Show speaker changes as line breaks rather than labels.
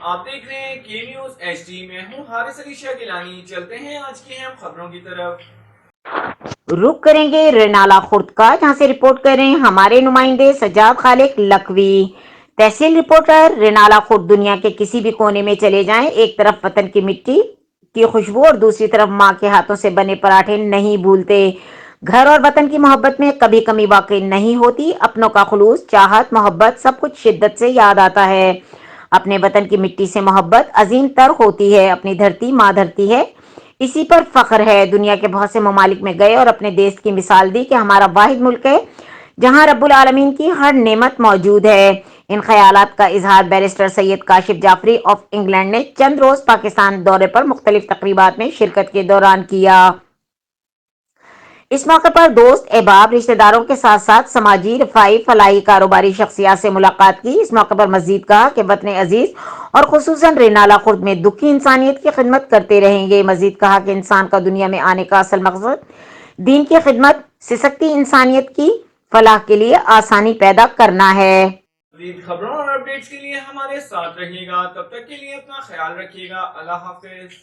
آپ دیکھ رہے ہیں کے نیوز ایچ ڈی میں ہوں حارث علی شاہ گیلانی. چلتے ہیں آج کی اہم خبروں کی طرف.
رخ کریں گے رینالہ خرد کا، جہاں سے رپورٹ کر رہے ہیں ہمارے نمائندے سجاد خالق لکھوی. تحصیل رپورٹر رینالہ خرد. دنیا کے کسی بھی کونے میں چلے جائیں، ایک طرف وطن کی مٹی کی خوشبو اور دوسری طرف ماں کے ہاتھوں سے بنے پراٹھے نہیں بھولتے. گھر اور وطن کی محبت میں کبھی کمی واقع نہیں ہوتی. اپنوں کا خلوص، چاہت، محبت سب کچھ شدت سے یاد آتا ہے. اپنے وطن کی مٹی سے محبت عظیم تر ہوتی ہے. اپنی دھرتی ماں دھرتی ہے، اسی پر فخر ہے. دنیا کے بہت سے ممالک میں گئے اور اپنے دیش کی مثال دی کہ ہمارا واحد ملک ہے جہاں رب العالمین کی ہر نعمت موجود ہے. ان خیالات کا اظہار barrister Syed Kashif Jafri of England نے چند روز پاکستان دورے پر مختلف تقریبات میں شرکت کے دوران کیا. اس موقع پر دوست احباب، رشتہ داروں کے ساتھ ساتھ سماجی، رفاہی، فلاحی، کاروباری شخصیات سے ملاقات کی. اس موقع پر مزید کہا کہ وطن عزیز اور خصوصاً رینالہ خرد میں دکھی انسانیت کی خدمت کرتے رہیں گے. مزید کہا کہ انسان کا دنیا میں آنے کا اصل مقصد دین کی خدمت، سسکتی انسانیت کی فلاح کے لیے آسانی پیدا کرنا ہے.
مزید خبروں اور اپڈیٹس کے لیے ہمارے ساتھ رہیے گا. تب تک کے لیے اپنا خیال رکھیے گا. اللہ حافظ.